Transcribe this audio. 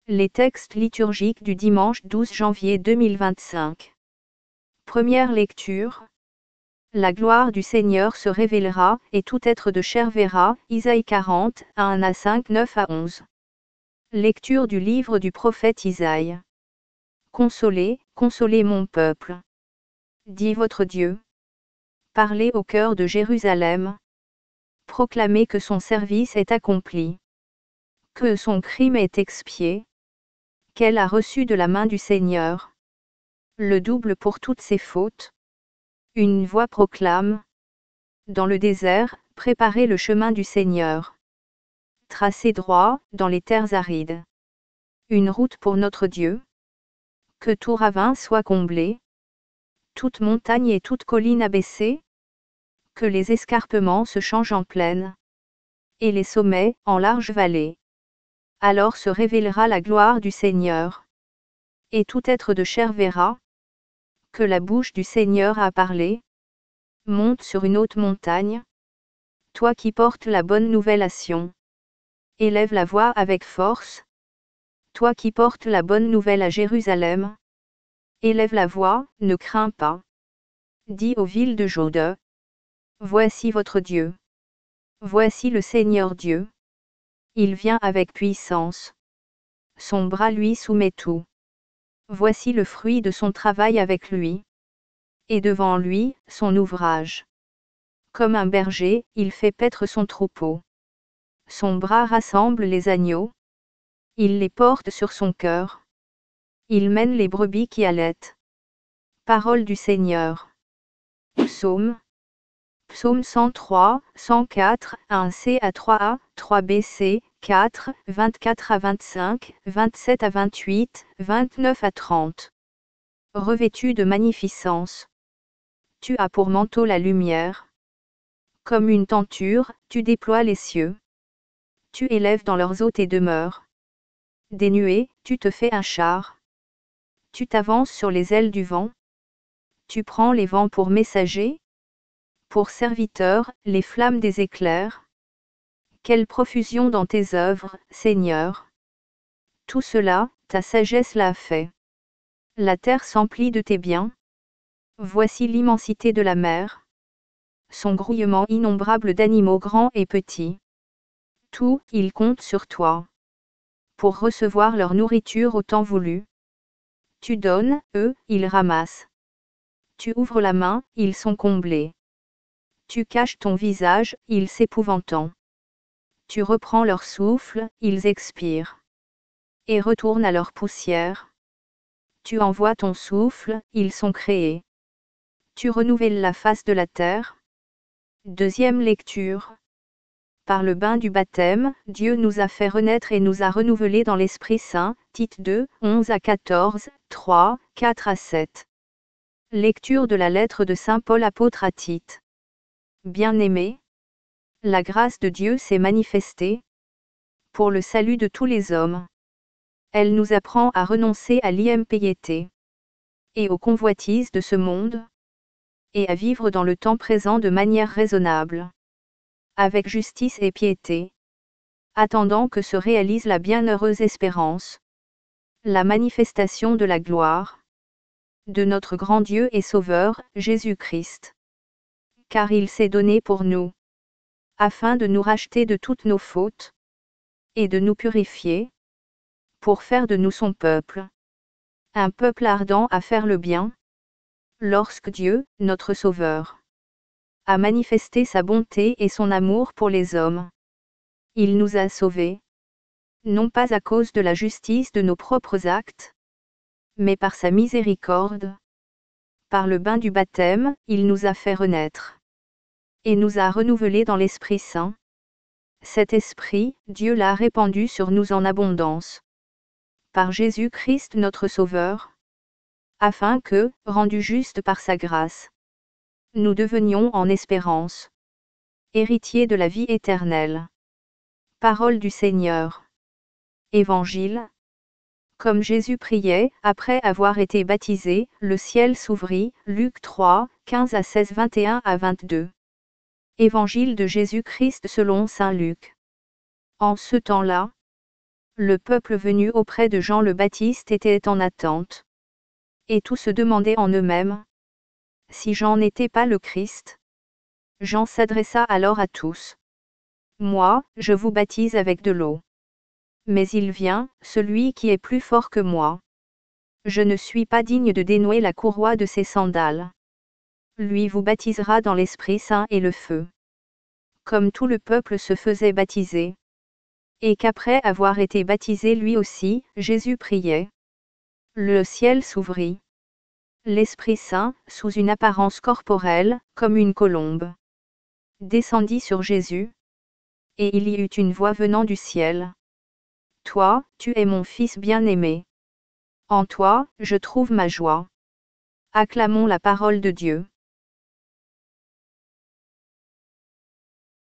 Les textes liturgiques du dimanche 12 janvier 2025. Première lecture. La gloire du Seigneur se révélera, et tout être de chair verra, Isaïe 40, 1 à 5, 9 à 11. Lecture du livre du prophète Isaïe. Consolez, consolez mon peuple. Dit votre Dieu. Parlez au cœur de Jérusalem. Proclamez que son service est accompli. Que son crime est expié. Qu'elle a reçu de la main du Seigneur le double pour toutes ses fautes. Une voix proclame. Dans le désert, préparez le chemin du Seigneur. Tracez droit, dans les terres arides. Une route pour notre Dieu. Que tout ravin soit comblé. Toute montagne et toute colline abaissée. Que les escarpements se changent en plaine. Et les sommets, en larges vallées. Alors se révélera la gloire du Seigneur. Et tout être de chair verra. Que la bouche du Seigneur a parlé. Monte sur une haute montagne. Toi qui portes la bonne nouvelle à Sion. Élève la voix avec force. Toi qui portes la bonne nouvelle à Jérusalem. Élève la voix, ne crains pas. Dis aux villes de Juda. Voici votre Dieu. Voici le Seigneur Dieu. Il vient avec puissance. Son bras lui soumet tout. Voici le fruit de son travail avec lui. Et devant lui, son ouvrage. Comme un berger, il fait paître son troupeau. Son bras rassemble les agneaux. Il les porte sur son cœur. Il mène les brebis qui allaitent. Parole du Seigneur. Psaume. Psaume 103, 104, 1c à 3a, 3bc, 4, 24 à 25, 27 à 28, 29 à 30. Revêtu de magnificence. Tu as pour manteau la lumière. Comme une tenture, tu déploies les cieux. Tu élèves dans leurs eaux tes demeures. Des nuées, tu te fais un char. Tu t'avances sur les ailes du vent. Tu prends les vents pour messagers. Pour serviteurs, les flammes des éclairs. Quelle profusion dans tes œuvres, Seigneur! Tout cela, ta sagesse l'a fait. La terre s'emplit de tes biens. Voici l'immensité de la mer. Son grouillement innombrable d'animaux grands et petits. Tout, ils comptent sur toi. Pour recevoir leur nourriture au temps voulu. Tu donnes, eux, ils ramassent. Tu ouvres la main, ils sont comblés. Tu caches ton visage, ils s'épouvantant. Tu reprends leur souffle, ils expirent. Et retournent à leur poussière. Tu envoies ton souffle, ils sont créés. Tu renouvelles la face de la terre. Deuxième lecture. Par le bain du baptême, Dieu nous a fait renaître et nous a renouvelés dans l'Esprit Saint, Tite 2, 11 à 14, 3, 4 à 7. Lecture de la lettre de Saint Paul apôtre à Tite. Bien-aimés, la grâce de Dieu s'est manifestée pour le salut de tous les hommes. Elle nous apprend à renoncer à l'impiété et aux convoitises de ce monde, et à vivre dans le temps présent de manière raisonnable, avec justice et piété, attendant que se réalise la bienheureuse espérance, la manifestation de la gloire de notre grand Dieu et Sauveur, Jésus-Christ. Car il s'est donné pour nous, afin de nous racheter de toutes nos fautes, et de nous purifier, pour faire de nous son peuple, un peuple ardent à faire le bien, lorsque Dieu, notre Sauveur, a manifesté sa bonté et son amour pour les hommes. Il nous a sauvés, non pas à cause de la justice de nos propres actes, mais par sa miséricorde. Par le bain du baptême, il nous a fait renaître, et nous a renouvelés dans l'Esprit Saint. Cet Esprit, Dieu l'a répandu sur nous en abondance. Par Jésus-Christ notre Sauveur, afin que, rendus justes par sa grâce, nous devenions en espérance héritiers de la vie éternelle. Parole du Seigneur. Évangile. Comme Jésus priait, après avoir été baptisé, le ciel s'ouvrit, Luc 3, 15 à 16, 21 à 22. Évangile de Jésus-Christ selon saint Luc. En ce temps-là, Le peuple venu auprès de Jean le Baptiste était en attente. Et tous se demandaient en eux-mêmes si Jean n'était pas le Christ. Jean s'adressa alors à tous. Moi, je vous baptise avec de l'eau. Mais il vient, celui qui est plus fort que moi. Je ne suis pas digne de dénouer la courroie de ses sandales. Lui vous baptisera dans l'Esprit Saint et le feu. Comme tout le peuple se faisait baptiser. Et qu'après avoir été baptisé lui aussi, Jésus priait. Le ciel s'ouvrit. L'Esprit Saint, sous une apparence corporelle, comme une colombe, descendit sur Jésus. Et il y eut une voix venant du ciel. Toi, tu es mon Fils bien-aimé. En toi, je trouve ma joie. Acclamons la parole de Dieu.